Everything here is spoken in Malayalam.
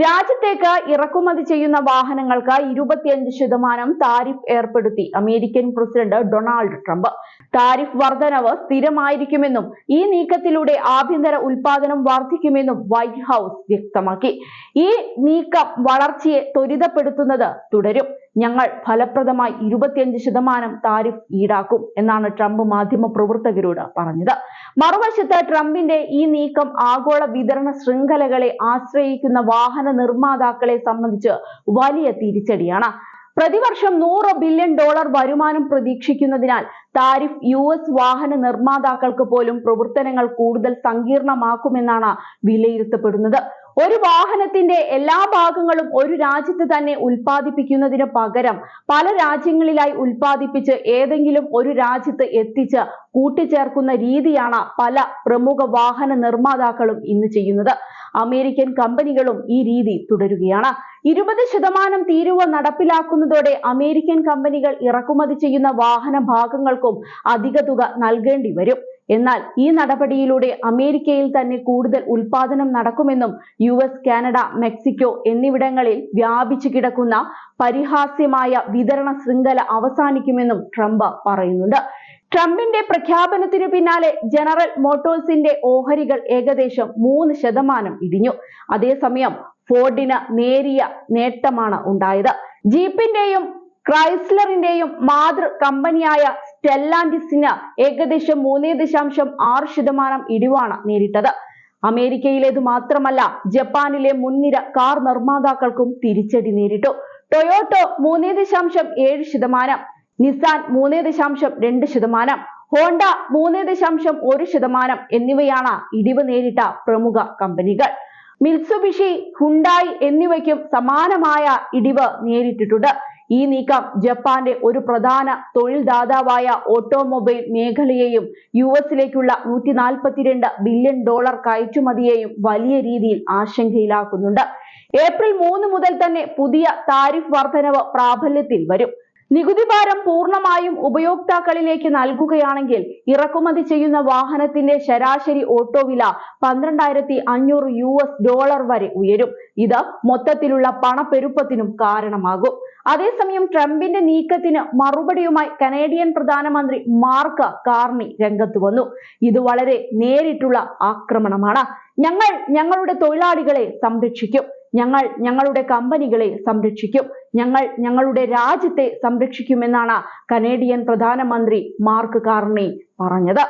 രാജ്യത്തേക്ക് ഇറക്കുമതി ചെയ്യുന്ന വാഹനങ്ങൾക്ക് 25% താരിഫ് ഏർപ്പെടുത്തി American president Donald Trump. Tariff വർധനവ് സ്ഥിരമായിരിക്കുമെന്നും ഈ നീക്കത്തിലൂടെ ആഭ്യന്തര ഉൽപാദനം വർദ്ധിക്കുമെന്നും വൈറ്റ് ഹൌസ് വ്യക്തമാക്കി. ഈ നീക്കം വളർച്ചയെ ത്വരിതപ്പെടുത്തുന്നത് തുടരും. ഞങ്ങൾ ഫലപ്രദമായി 25% താരിഫ് ഈടാക്കും എന്നാണ് ട്രംപ് മാധ്യമപ്രവർത്തകരോട് പറഞ്ഞത്. മറുവശത്ത് ട്രംപിന്റെ ഈ നീക്കം ആഗോള വിതരണ ശൃംഖലകളെ ആശ്രയിക്കുന്ന വാഹന നിർമ്മാതാക്കളെ സംബന്ധിച്ച് വലിയ തിരിച്ചടിയാണ്. പ്രതിവർഷം $100 ബില്യൺ വരുമാനം പ്രതീക്ഷിക്കുന്നതിനാൽ താരിഫ് US വാഹന നിർമ്മാതാക്കൾക്ക് പോലും പ്രവർത്തനങ്ങൾ കൂടുതൽ സങ്കീർണമാക്കുമെന്നാണ് വിലയിരുത്തപ്പെടുന്നത്. ഒരു വാഹനത്തിന്റെ എല്ലാ ഭാഗങ്ങളും ഒരു രാജ്യത്ത് തന്നെ ഉൽപ്പാദിപ്പിക്കുന്നതിന് പകരം പല രാജ്യങ്ങളിലായി ഉൽപ്പാദിപ്പിച്ച് ഏതെങ്കിലും ഒരു രാജ്യത്ത് എത്തിച്ച് കൂട്ടിച്ചേർക്കുന്ന രീതിയാണ് പല പ്രമുഖ വാഹന നിർമ്മാതാക്കളും ഇന്ന് ചെയ്യുന്നത്. അമേരിക്കൻ കമ്പനികളും ഈ രീതി തുടരുകയാണ്. 20% തീരുവ നടപ്പിലാക്കുന്നതോടെ അമേരിക്കൻ കമ്പനികൾ ഇറക്കുമതി ചെയ്യുന്ന വാഹന ഭാഗങ്ങൾക്കും അധിക തുക നൽകേണ്ടി വരും. എന്നാൽ ഈ നടപടിയിലൂടെ അമേരിക്കയിൽ തന്നെ കൂടുതൽ ഉൽപാദനം നടക്കുമെന്നും US, കാനഡ, മെക്സിക്കോ എന്നിവിടങ്ങളിൽ വ്യാപിച്ചു കിടക്കുന്ന പരിഹാസ്യമായ വിതരണ ശൃംഖല അവസാനിക്കുമെന്നും ട്രംപ് പറയുന്നുണ്ട്. ട്രംപിന്റെ പ്രഖ്യാപനത്തിനു പിന്നാലെ ജനറൽ മോട്ടോഴ്സിന്റെ ഓഹരികൾ ഏകദേശം 3% ഇടിഞ്ഞു. അതേസമയം ഫോർഡിന് നേരിയ നേട്ടമാണ് ഉണ്ടായത്. ജീപ്പിന്റെയും ക്രൈസ്ലറിന്റെയും മാതൃ കമ്പനിയായ സ്റ്റെല്ലാന്റിസിന് ഏകദേശം 3.6% ഇടിവാണ് നേരിട്ടത്. അമേരിക്കയിലേതു മാത്രമല്ല, ജപ്പാനിലെ മുൻനിര കാർ നിർമ്മാതാക്കൾക്കും തിരിച്ചടി നേരിട്ടു. ടൊയോട്ടോ 3.7%, നിസാൻ 3.2%, ഹോണ്ട 3.1% എന്നിവയാണ് ഇടിവ് നേരിട്ട പ്രമുഖ കമ്പനികൾ. മിത്സുബിഷി, ഹുണ്ടായി എന്നിവയ്ക്കും സമാനമായ ഇടിവ് നേരിട്ടിട്ടുണ്ട്. ഈ നീക്കം ജപ്പാന്റെ ഒരു പ്രധാന തൊഴിൽ ദാതാവായ ഓട്ടോമൊബൈൽ മേഖലയെയും US-ലേക്കുള്ള $142 ബില്യൺ കയറ്റുമതിയെയും വലിയ രീതിയിൽ ആശങ്കയിലാക്കുന്നുണ്ട്. ഏപ്രിൽ 3 മുതൽ തന്നെ പുതിയ താരിഫ് വർധനവ് പ്രാബല്യത്തിൽ വരും. നികുതി ഭാരം പൂർണ്ണമായും ഉപയോക്താക്കളിലേക്ക് നൽകുകയാണെങ്കിൽ ഇറക്കുമതി ചെയ്യുന്ന വാഹനത്തിന്റെ ശരാശരി ഓട്ടോ വില $12,500 വരെ ഉയരും. ഇത് മൊത്തത്തിലുള്ള പണപ്പെരുപ്പത്തിനും കാരണമാകും. അതേസമയം ട്രംപിന്റെ നീക്കത്തിന് മറുപടിയുമായി കനേഡിയൻ പ്രധാനമന്ത്രി മാർക്ക് കാർണി രംഗത്ത് വന്നു. ഇത് വളരെ നേരിട്ടുള്ള ആക്രമണമാണ്. ഞങ്ങൾ ഞങ്ങളുടെ തൊഴിലാളികളെ സംരക്ഷിക്കും, ഞങ്ങൾ ഞങ്ങളുടെ കമ്പനികളെ സംരക്ഷിക്കും, ഞങ്ങൾ ഞങ്ങളുടെ രാജ്യത്തെ സംരക്ഷിക്കുമെന്നാണ് കനേഡിയൻ പ്രധാനമന്ത്രി മാർക്ക് കാർണി പറഞ്ഞത്.